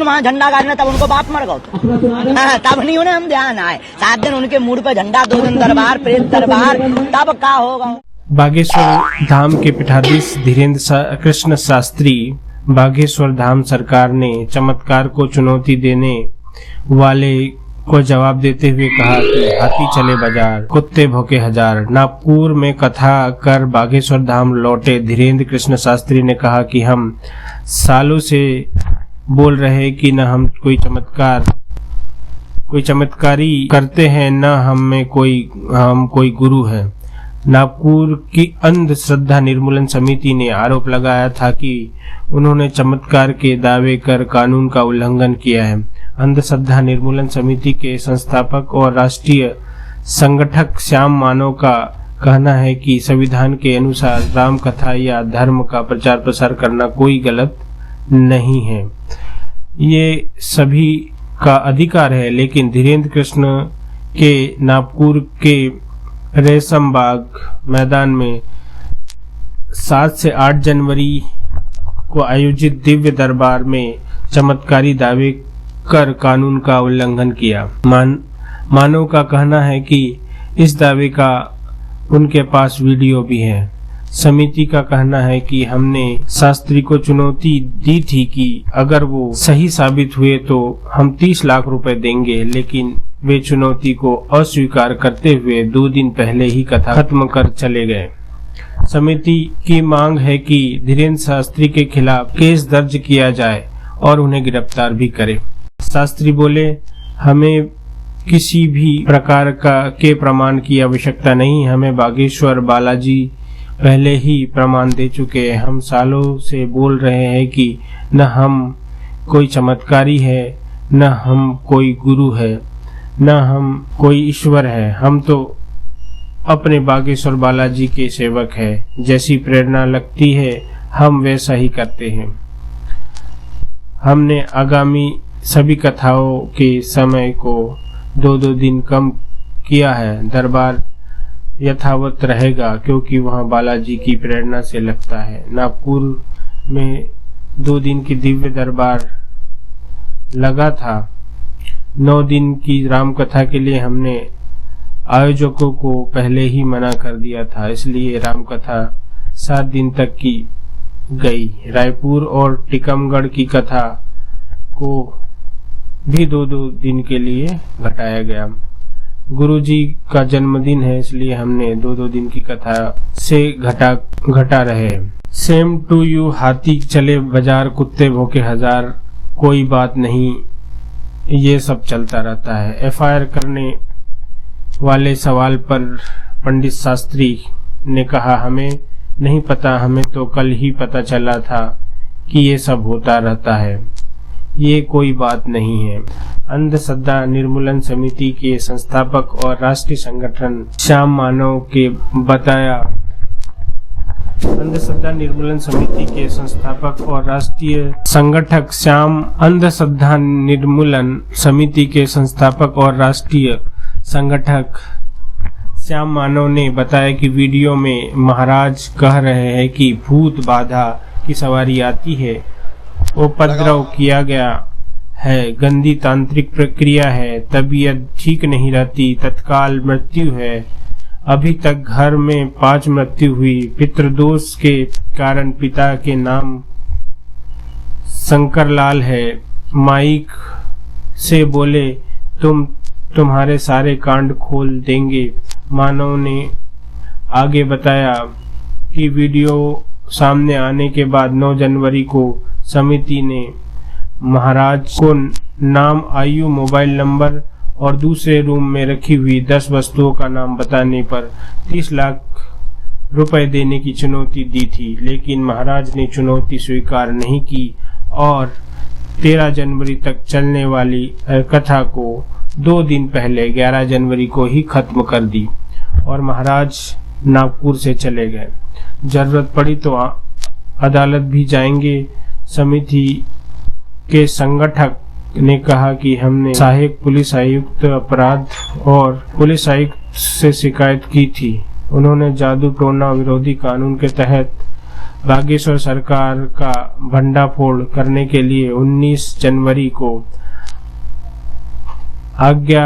वहाँ झंडा गाड़ने, तब उनको बाप मर गए तब नहीं उन्हें हम ध्यान आए। 7 दिन उनके मूड पे झंडा, 2 दिन दरबार, प्रेत दरबार, तब का होगा। बागेश्वर धाम के पीठाधीश धीरेन्द्र कृष्ण शास्त्री, बागेश्वर धाम सरकार ने चमत्कार को चुनौती देने वाले को जवाब देते हुए कहा कि हाथी चले बाजार, कुत्ते भौंके हजार। नागपुर में कथा कर बागेश्वर धाम लौटे धीरेन्द्र कृष्ण शास्त्री ने कहा कि हम सालों से बोल रहे कि न हम कोई चमत्कारी करते हैं, न हम कोई गुरु है। नागपुर की अंधश्रद्धा निर्मूलन समिति ने आरोप लगाया था कि उन्होंने चमत्कार के दावे कर कानून का उल्लंघन किया है। अंधश्रद्धा निर्मूलन समिति के संस्थापक और राष्ट्रीय संगठक श्याम मानव का कहना है कि संविधान के अनुसार राम कथा या धर्म का प्रचार प्रसार करना कोई गलत नहीं है, ये सभी का अधिकार है। लेकिन धीरेन्द्र कृष्ण के नागपुर के रेशम बाग मैदान में 7 से 8 जनवरी को आयोजित दिव्य दरबार में चमत्कारी दावे कर कानून का उल्लंघन किया। मानव का कहना है कि इस दावे का उनके पास वीडियो भी है। समिति का कहना है कि हमने शास्त्री को चुनौती दी थी कि अगर वो सही साबित हुए तो हम 30 लाख रुपए देंगे, लेकिन वे चुनौती को अस्वीकार करते हुए 2 दिन पहले ही कथा खत्म कर चले गए। समिति की मांग है कि धीरेन्द्र शास्त्री के खिलाफ केस दर्ज किया जाए और उन्हें गिरफ्तार भी करे। शास्त्री बोले, हमें किसी भी प्रकार के प्रमाण की आवश्यकता नहीं, हमें बागेश्वर बालाजी पहले ही प्रमाण दे चुके हैं। हम सालों से बोल रहे हैं कि न हम कोई चमत्कारी है, न हम कोई गुरु है, न हम कोई ईश्वर है। हम तो अपने बागेश्वर बालाजी के सेवक हैं। जैसी प्रेरणा लगती है हम वैसा ही करते हैं। हमने आगामी सभी कथाओं के समय को 2-2 दिन कम किया है। दरबार यथावत रहेगा क्योंकि वहां बालाजी की प्रेरणा से लगता है। नागपुर में 2 दिन की दिव्य दरबार लगा था। 9 दिन की राम कथा के लिए हमने आयोजकों को पहले ही मना कर दिया था, इसलिए राम कथा 7 दिन तक की गई। रायपुर और टीकमगढ़ की कथा को भी 2-2 दिन के लिए घटाया गया। गुरुजी का जन्मदिन है, इसलिए हमने 2-2 दिन की कथा से घटा रहे। सेम टू यू, हाथी चले बाजार, कुत्ते भौंके हजार, कोई बात नहीं, ये सब चलता रहता है। एफआईआर करने वाले सवाल पर पंडित शास्त्री ने कहा, हमें नहीं पता, हमें तो कल ही पता चला था कि ये सब होता रहता है, ये कोई बात नहीं है। अंधश्रद्धा निर्मूलन समिति के संस्थापक और राष्ट्रीय संगठन श्याम मानव के बताया। अंधश्रद्धा निर्मूलन समिति के संस्थापक और राष्ट्रीय संगठक अंधश्रद्धा निर्मूलन समिति के संस्थापक और राष्ट्रीय संगठक श्याम मानव ने बताया कि वीडियो में महाराज कह रहे हैं कि भूत बाधा की सवारी आती है, उपद्रव किया गया है, गंदी तांत्रिक प्रक्रिया है, तबीयत ठीक नहीं रहती, तत्काल मृत्यु है। अभी तक घर में 5 मृत्यु हुई। पितृदोष के कारण पिता के नाम शंकरलाल है। माइक से बोले, तुम्हारे सारे कांड खोल देंगे। मानव ने आगे बताया कि वीडियो सामने आने के बाद 9 जनवरी को समिति ने महाराज को नाम, आयु, मोबाइल नंबर और दूसरे रूम में रखी हुई 10 वस्तुओं का नाम बताने पर 30 लाख रुपए देने की चुनौती दी थी, लेकिन महाराज ने चुनौती स्वीकार नहीं की और 13 जनवरी तक चलने वाली कथा को 2 दिन पहले 11 जनवरी को ही खत्म कर दी और महाराज नागपुर से चले गए। जरूरत पड़ी तो अदालत भी जाएंगे। समिति के संगठक ने कहा कि हमने सहायक पुलिस आयुक्त अपराध और पुलिस आयुक्त से शिकायत की थी। उन्होंने जादू टोना विरोधी कानून के तहत बागेश्वर सरकार का भंडाफोड़ करने के लिए 19 जनवरी को आज्ञा